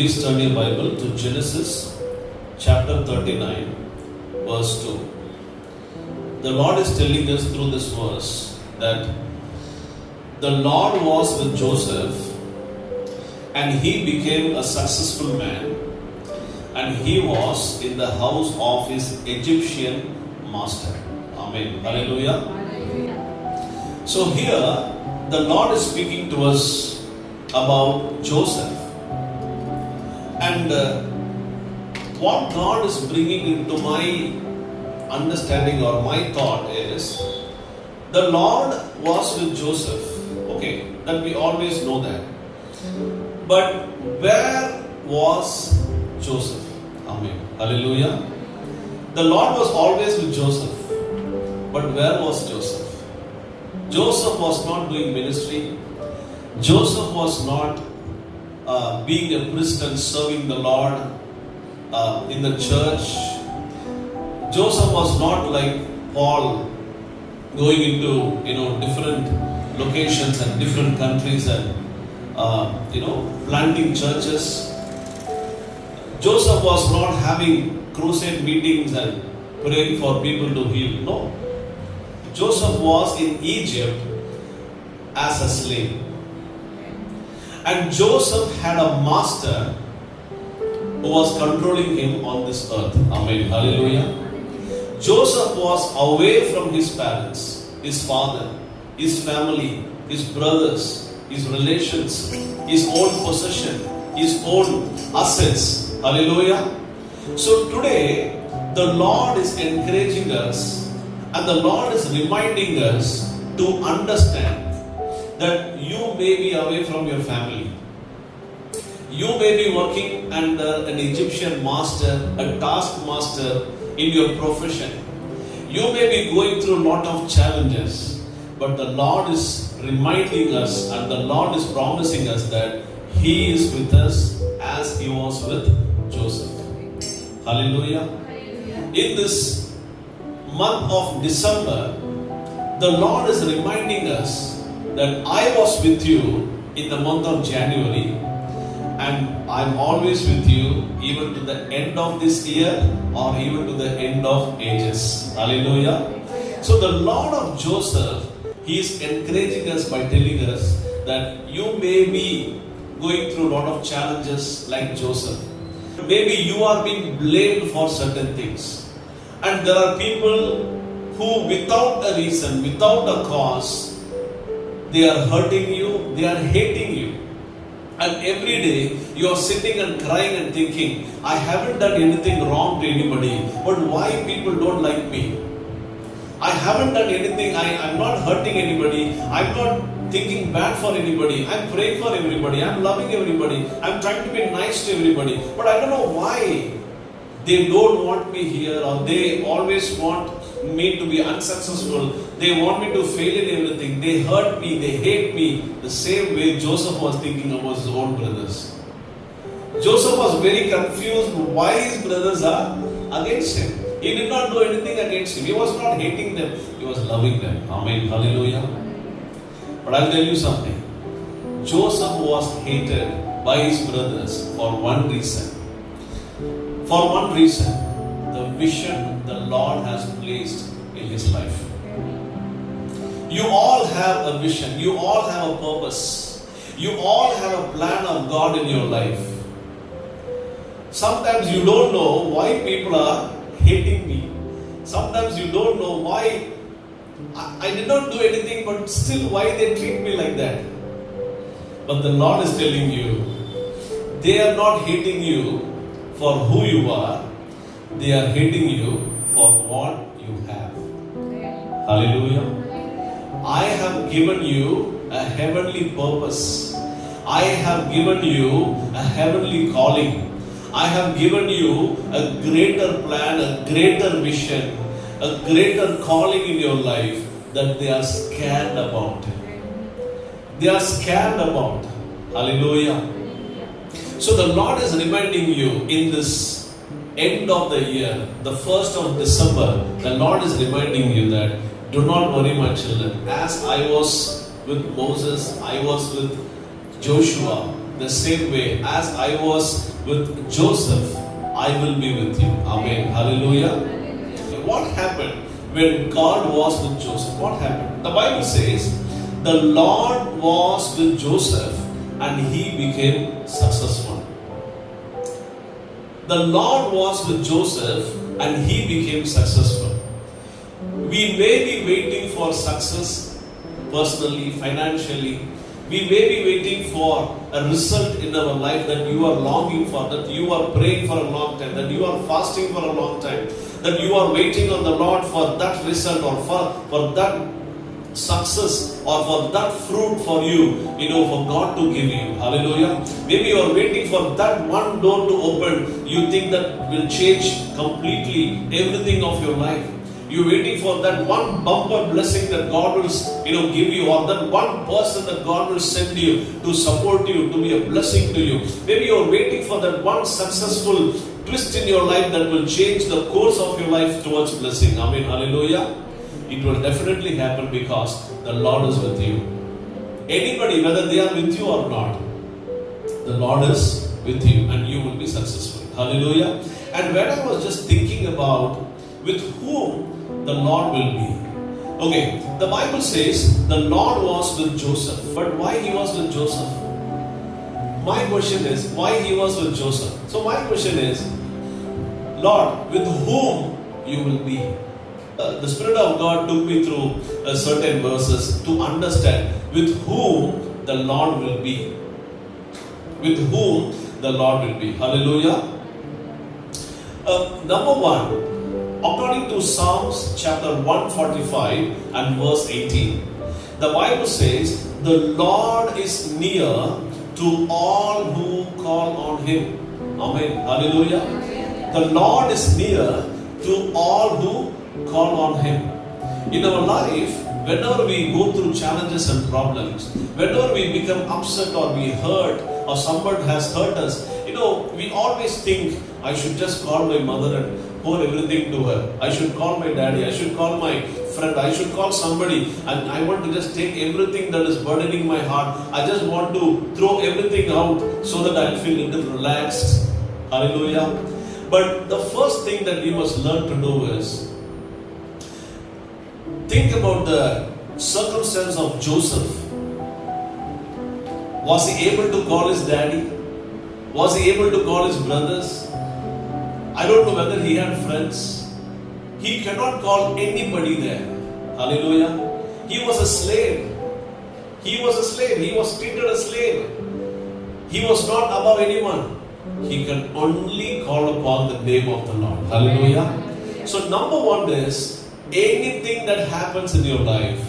Please turn your Bible to Genesis chapter 39, verse 2. The Lord is telling us through this verse that the Lord was with Joseph and he became a successful man, and he was in the house of his Egyptian master. Amen. Hallelujah. So here the Lord is speaking to us about Joseph. And what God is bringing into my understanding or my thought is, the Lord was with Joseph. Okay, that we always know that. But where was Joseph? Amen. Hallelujah. The Lord was always with Joseph. But where was Joseph? Joseph was not doing ministry. Joseph was not being a priest and serving the Lord in the church. Joseph was not like Paul, going into different locations and different countries and planting churches. Joseph was not having crusade meetings and praying for people to heal. No. Joseph was in Egypt as a slave. And Joseph had a master who was controlling him on this earth. Amen. Hallelujah. Joseph was away from his parents, his father, his family, his brothers, his relations, his own possession, his own assets. Hallelujah. So today, the Lord is encouraging us and the Lord is reminding us to understand that you may be away from your family. You may be working under an Egyptian master, a taskmaster in your profession. You may be going through a lot of challenges, but the Lord is reminding us and the Lord is promising us that He is with us as He was with Joseph. Hallelujah. In this month of December, the Lord is reminding us that I was with you in the month of January, and I'm always with you even to the end of this year or even to the end of ages. Hallelujah. So the Lord of Joseph, He is encouraging us by telling us that you may be going through a lot of challenges like Joseph. Maybe you are being blamed for certain things. And there are people who without a reason, without a cause, they are hurting you, they are hating you. And every day you are sitting and crying and thinking, I haven't done anything wrong to anybody, but why people don't like me? I haven't done anything, I'm not hurting anybody, I'm not thinking bad for anybody, I'm praying for everybody, I'm loving everybody, I'm trying to be nice to everybody, but I don't know why they don't want me here, or they always want me to be unsuccessful, they want me to fail in everything, they hurt me, they hate me, the same way Joseph was thinking about his own brothers. Joseph was very confused why his brothers are against him. He did not do anything against him. He was not hating them, he was loving them. Amen. Hallelujah. But I'll tell you something. Joseph was hated by his brothers for one reason. For one reason, the vision the Lord has placed in his life. You all have a vision. You all have a purpose. You all have a plan of God in your life. Sometimes you don't know why people are hating me. Sometimes you don't know why I did not do anything, but still why they treat me like that. But the Lord is telling you, they are not hating you for who you are. They are hating you for what you have. Hallelujah. I have given you a heavenly purpose. I have given you a heavenly calling. I have given you a greater plan, a greater vision, a greater calling in your life that they are scared about. They are scared about. Hallelujah. So the Lord is reminding you in this end of the year, the 1st of December, the Lord is reminding you that do not worry, my children. As I was with Moses, I was with Joshua, the same way as I was with Joseph, I will be with you. Amen. Hallelujah. What happened when God was with Joseph? What happened? The Bible says, the Lord was with Joseph and he became successful. The Lord was with Joseph and he became successful. We may be waiting for success personally, financially. We may be waiting for a result in our life that you are longing for, that you are praying for a long time, that you are fasting for a long time, that you are waiting on the Lord for that result or for that success or for that fruit for you, for God to give you. Hallelujah. Maybe you are waiting for that one door to open. You think that will change completely everything of your life. You're waiting for that one bumper blessing that God will, give you, or that one person that God will send you to support you, to be a blessing to you. Maybe you're waiting for that one successful twist in your life that will change the course of your life towards blessing. Amen. Hallelujah. It will definitely happen because the Lord is with you. Anybody, whether they are with you or not, the Lord is with you and you will be successful. Hallelujah. And when I was just thinking about with whom the Lord will be. Okay, the Bible says the Lord was with Joseph. But why he was with Joseph? My question is, why he was with Joseph? So my question is, Lord, with whom you will be? The Spirit of God took me through certain verses to understand with whom the Lord will be. With whom the Lord will be. Hallelujah. Number one, according to Psalms chapter 145 and verse 18, the Bible says, the Lord is near to all who call on Him. Amen. Hallelujah. The Lord is near to all who call on Him. In our life, whenever we go through challenges and problems, whenever we become upset or we hurt or someone has hurt us, we always think, I should just call my mother and pour everything to her. I should call my daddy. I should call my friend. I should call somebody. And I want to just take everything that is burdening my heart. I just want to throw everything out so that I'll feel a little relaxed. Hallelujah. But the first thing that we must learn to do is think about the circumstance of Joseph. Was he able to call his daddy? Was he able to call his brothers? I don't know whether he had friends. He cannot call anybody there. Hallelujah. He was a slave. He was a slave. He was treated as a slave. He was not above anyone. He can only call upon the name of the Lord. Hallelujah. So number one is, anything that happens in your life,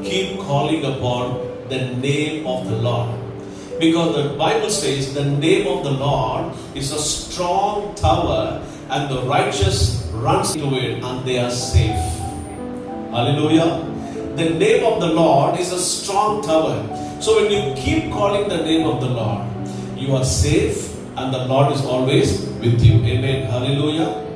keep calling upon the name of the Lord. Because the Bible says the name of the Lord is a strong tower and the righteous runs into it and they are safe. Hallelujah. The name of the Lord is a strong tower. So when you keep calling the name of the Lord, you are safe and the Lord is always with you. Amen. Hallelujah.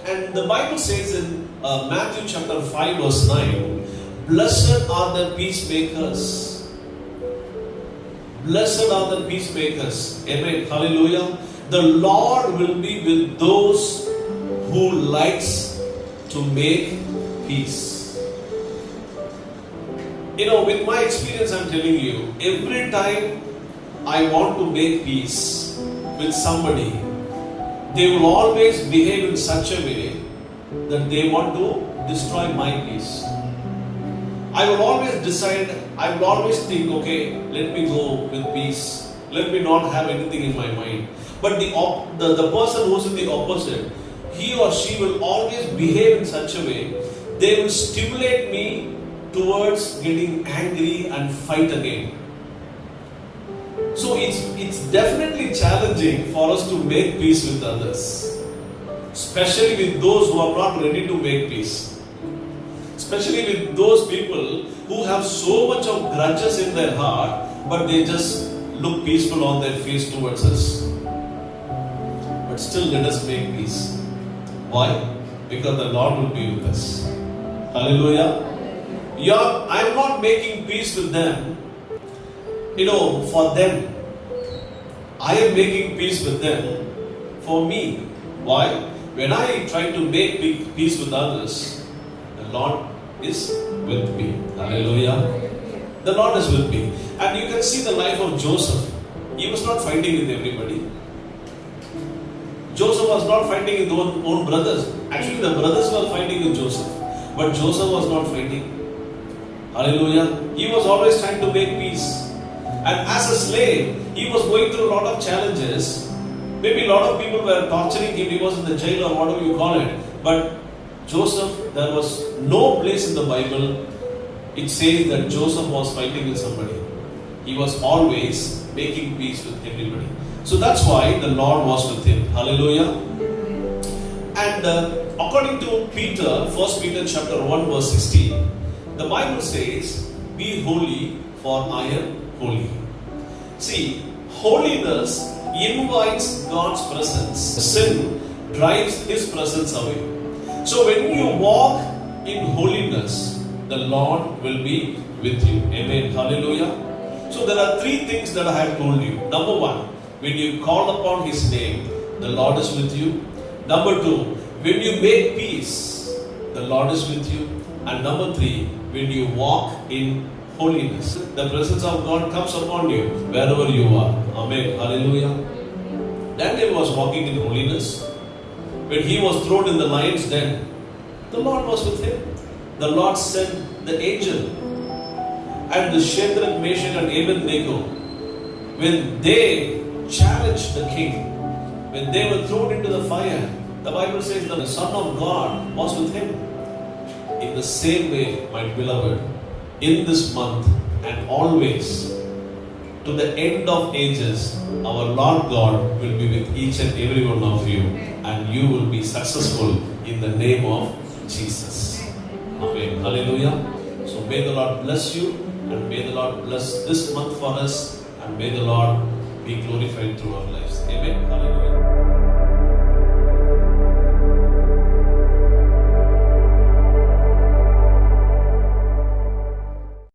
And the Bible says in Matthew chapter 5 verse 9, blessed are the peacemakers. Blessed are the peacemakers. Amen. Hallelujah. The Lord will be with those who likes to make peace. With my experience, I'm telling you, every time I want to make peace with somebody, they will always behave in such a way that they want to destroy my peace. I will always decide, I will always think, okay, let me go with peace. Let me not have anything in my mind. But the person who's in the opposite, he or she will always behave in such a way, they will stimulate me towards getting angry and fight again. So it's definitely challenging for us to make peace with others. Especially with those who are not ready to make peace. Especially with those people who have so much of grudges in their heart, but they just look peaceful on their face towards us. But still let us make peace. Why? Because the Lord will be with us. Hallelujah. I'm not making peace with them, for them. I am making peace with them for me. Why? When I try to make peace with others, the Lord is with me. Hallelujah. The Lord is with me. And you can see the life of Joseph. He was not fighting with everybody. Joseph was not fighting with his own brothers. Actually, the brothers were fighting with Joseph. But Joseph was not fighting. Hallelujah. He was always trying to make peace. And as a slave, he was going through a lot of challenges. Maybe a lot of people were torturing him. He was in the jail or whatever you call it. But Joseph, there was no place in the Bible it says that Joseph was fighting with somebody. He was always making peace with everybody. So that's why the Lord was with him. Hallelujah. And according to Peter, 1 Peter chapter 1 verse 16, the Bible says, be holy for I am holy. See, holiness invites God's presence. Sin drives His presence away. So when you walk in holiness, the Lord will be with you. Amen. Hallelujah. So there are three things that I have told you. Number one, when you call upon His name, the Lord is with you. Number two, when you make peace, the Lord is with you. And number three, when you walk in holiness, the presence of God comes upon you wherever you are. Amen. Hallelujah. Daniel was walking in holiness. When he was thrown in the lion's den, the Lord was with him. The Lord sent the angel. And the Shadrach, Meshach and Abednego, when they challenged the king, when they were thrown into the fire, the Bible says that the Son of God was with him. In the same way, my beloved, in this month and always, to the end of ages, our Lord God will be with each and every one of you, and you will be successful in the name of Jesus. Amen. Hallelujah. So may the Lord bless you, and may the Lord bless this month for us, and may the Lord be glorified through our lives. Amen. Hallelujah.